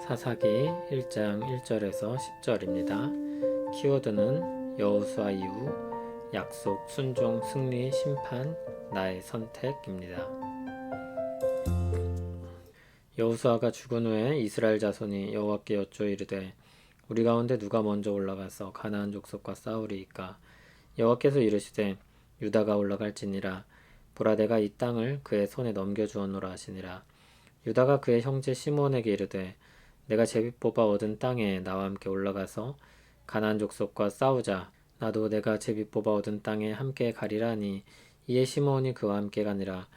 사사기 1장 1절에서 10절입니다. 키워드는 여호수아 이후 약속, 순종, 승리, 심판, 나의 선택입니다. 여호수아가 죽은 후에 이스라엘 자손이 여호와께 여쭈어 이르되 우리 가운데 누가 먼저 올라가서 가나안 족속과 싸우리이까. 여호와께서 이르시되 유다가 올라갈지니라. 보라, 내가 이 땅을 그의 손에 넘겨주었노라 하시니라. 유다가 그의 형제 시므온에게 이르되 내가 제비 뽑아 얻은 땅에 나와 함께 올라가서 가나안 족속과 싸우자. 나도 내가 제비 뽑아 얻은 땅에 함께 가리라 하니 이에 시므온이 그와 함께 가니라.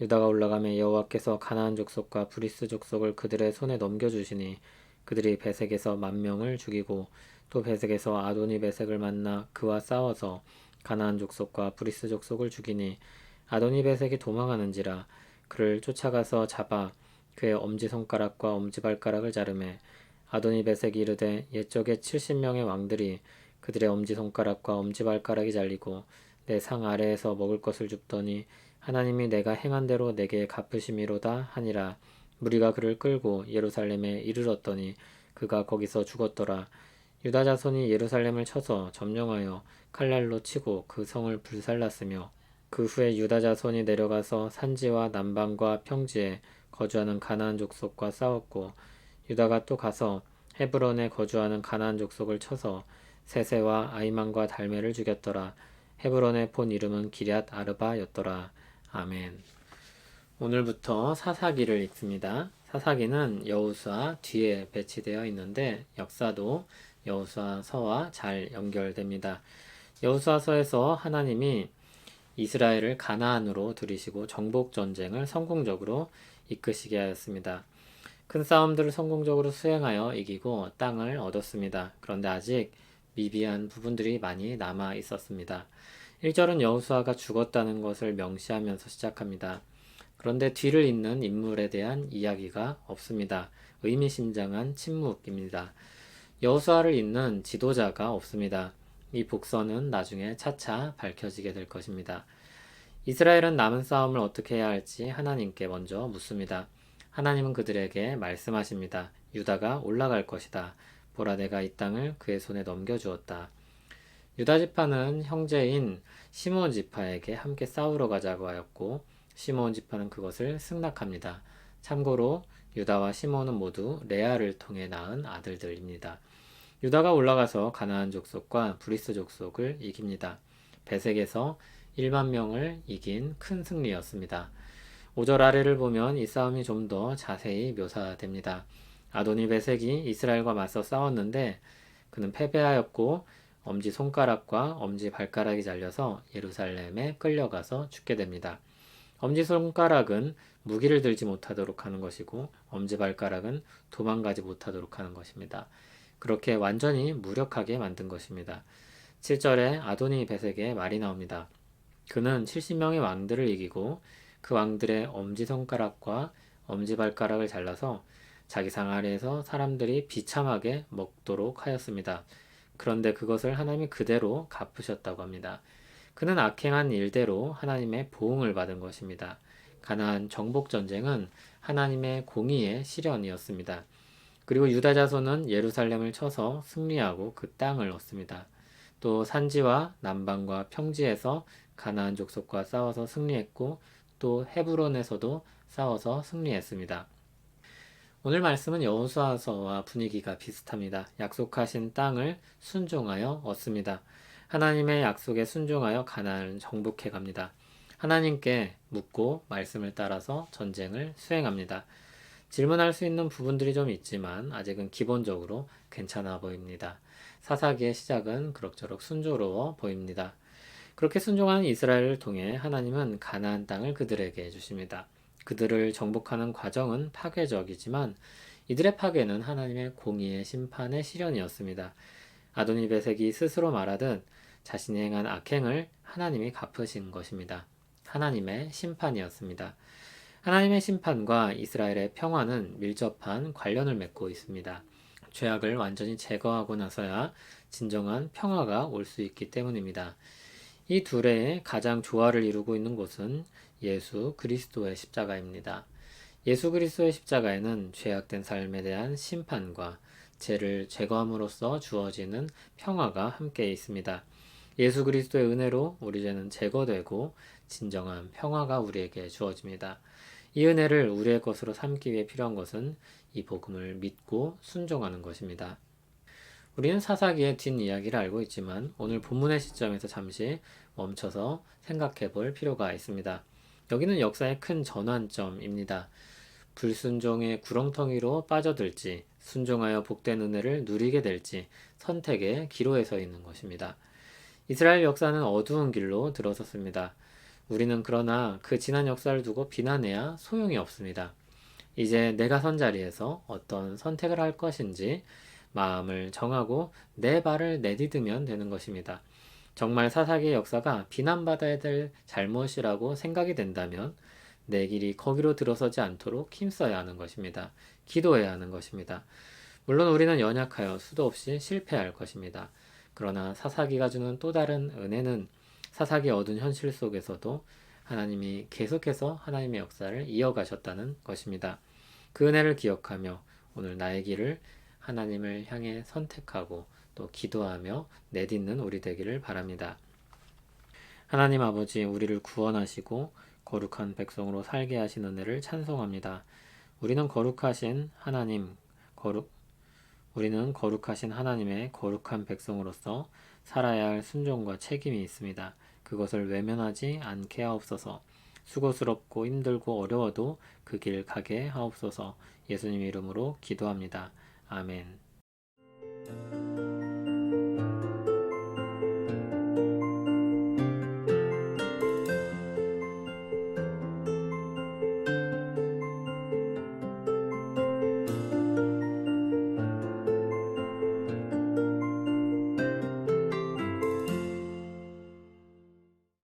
유다가 올라가매 여호와께서 가나안 족속과 브리스 족속을 그들의 손에 넘겨주시니 그들이 베색에서 10,000명을 죽이고 또 베색에서 아도니 베색을 만나 그와 싸워서 가나안 족속과 브리스 족속을 죽이니 아도니 베색이 도망하는지라. 그를 쫓아가서 잡아 그의 엄지손가락과 엄지발가락을 자르매 아도니 베색이 이르되 옛적에 70명의 왕들이 그들의 엄지손가락과 엄지발가락이 잘리고 내 상 아래에서 먹을 것을 줍더니 하나님이 내가 행한 대로 내게 갚으심이로다 하니라. 무리가 그를 끌고 예루살렘에 이르렀더니 그가 거기서 죽었더라. 유다 자손이 예루살렘을 쳐서 점령하여 칼날로 치고 그 성을 불살랐으며 그 후에 유다 자손이 내려가서 산지와 남방과 평지에 거주하는 가나안 족속과 싸웠고 유다가 또 가서 헤브론에 거주하는 가나안 족속을 쳐서 세세와 아이만과 달메를 죽였더라. 헤브론의 본 이름은 기럇 아르바였더라. 아멘. 오늘부터 사사기를 읽습니다. 사사기는 여호수아 뒤에 배치되어 있는데 역사도 여호수아서와 잘 연결됩니다. 여호수아서에서 하나님이 이스라엘을 가나안으로 들이시고 정복 전쟁을 성공적으로 이끄시게 하였습니다. 큰 싸움들을 성공적으로 수행하여 이기고 땅을 얻었습니다. 그런데 아직 미비한 부분들이 많이 남아 있었습니다. 1절은 여호수아가 죽었다는 것을 명시하면서 시작합니다. 그런데 뒤를 잇는 인물에 대한 이야기가 없습니다. 의미심장한 침묵입니다. 여호수아를 잇는 지도자가 없습니다. 이 복선은 나중에 차차 밝혀지게 될 것입니다. 이스라엘은 남은 싸움을 어떻게 해야 할지 하나님께 먼저 묻습니다. 하나님은 그들에게 말씀하십니다. 유다가 올라갈 것이다. 보라, 내가 이 땅을 그의 손에 넘겨주었다. 유다 지파는 형제인 시므온 지파에게 함께 싸우러 가자고 하였고 시므온 지파는 그것을 승낙합니다. 참고로 유다와 시므온은 모두 레아를 통해 낳은 아들들입니다. 유다가 올라가서 가나안 족속과 브리스 족속을 이깁니다. 베색에서 10,000명을 이긴 큰 승리였습니다. 5절 아래를 보면 이 싸움이 좀 더 자세히 묘사됩니다. 아도니 베색이 이스라엘과 맞서 싸웠는데 그는 패배하였고 엄지손가락과 엄지발가락이 잘려서 예루살렘에 끌려가서 죽게 됩니다. 엄지손가락은 무기를 들지 못하도록 하는 것이고 엄지발가락은 도망가지 못하도록 하는 것입니다. 그렇게 완전히 무력하게 만든 것입니다. 7절에 아도니 베색의 말이 나옵니다. 그는 70명의 왕들을 이기고 그 왕들의 엄지손가락과 엄지발가락을 잘라서 자기 상 아래에서 사람들이 비참하게 먹도록 하였습니다. 그런데 그것을 하나님이 그대로 갚으셨다고 합니다. 그는 악행한 일대로 하나님의 보응을 받은 것입니다. 가나안 정복 전쟁은 하나님의 공의의 실현이었습니다. 그리고 유다 자손은 예루살렘을 쳐서 승리하고 그 땅을 얻습니다. 또 산지와 남방과 평지에서 가나안 족속과 싸워서 승리했고 또 헤브론에서도 싸워서 승리했습니다. 오늘 말씀은 여호수아서와 분위기가 비슷합니다. 약속하신 땅을 순종하여 얻습니다. 하나님의 약속에 순종하여 가나안을 정복해 갑니다. 하나님께 묻고 말씀을 따라서 전쟁을 수행합니다. 질문할 수 있는 부분들이 좀 있지만 아직은 기본적으로 괜찮아 보입니다. 사사기의 시작은 그럭저럭 순조로워 보입니다. 그렇게 순종하는 이스라엘을 통해 하나님은 가나안 땅을 그들에게 주십니다. 그들을 정복하는 과정은 파괴적이지만 이들의 파괴는 하나님의 공의의 심판의 실현이었습니다. 아도니 베색이 스스로 말하듯 자신이 행한 악행을 하나님이 갚으신 것입니다. 하나님의 심판이었습니다. 하나님의 심판과 이스라엘의 평화는 밀접한 관련을 맺고 있습니다. 죄악을 완전히 제거하고 나서야 진정한 평화가 올 수 있기 때문입니다. 이 둘의 가장 조화를 이루고 있는 곳은 예수 그리스도의 십자가입니다. 예수 그리스도의 십자가에는 죄악된 삶에 대한 심판과 죄를 제거함으로써 주어지는 평화가 함께 있습니다. 예수 그리스도의 은혜로 우리 죄는 제거되고 진정한 평화가 우리에게 주어집니다. 이 은혜를 우리의 것으로 삼기 위해 필요한 것은 이 복음을 믿고 순종하는 것입니다. 우리는 사사기의 뒷이야기를 알고 있지만 오늘 본문의 시점에서 잠시 멈춰서 생각해 볼 필요가 있습니다. 여기는 역사의 큰 전환점입니다. 불순종의 구렁텅이로 빠져들지 순종하여 복된 은혜를 누리게 될지 선택의 기로에 서 있는 것입니다. 이스라엘 역사는 어두운 길로 들어섰습니다. 우리는 그러나 그 지난 역사를 두고 비난해야 소용이 없습니다. 이제 내가 선 자리에서 어떤 선택을 할 것인지 마음을 정하고 내 발을 내디디면 되는 것입니다. 정말 사사기의 역사가 비난받아야 될 잘못이라고 생각이 된다면 내 길이 거기로 들어서지 않도록 힘써야 하는 것입니다. 기도해야 하는 것입니다. 물론 우리는 연약하여 수도 없이 실패할 것입니다. 그러나 사사기가 주는 또 다른 은혜는 사사기의 어두운 현실 속에서도 하나님이 계속해서 하나님의 역사를 이어가셨다는 것입니다. 그 은혜를 기억하며 오늘 나의 길을 하나님을 향해 선택하고 또 기도하며 내딛는 우리 되기를 바랍니다. 하나님 아버지, 우리를 구원하시고 거룩한 백성으로 살게 하신 은혜를 찬송합니다. 우리는 거룩하신 하나님의 거룩한 백성으로서 살아야 할 순종과 책임이 있습니다. 그것을 외면하지 않게 하옵소서. 수고스럽고 힘들고 어려워도 그 길 가게 하옵소서. 예수님 이름으로 기도합니다. 아멘.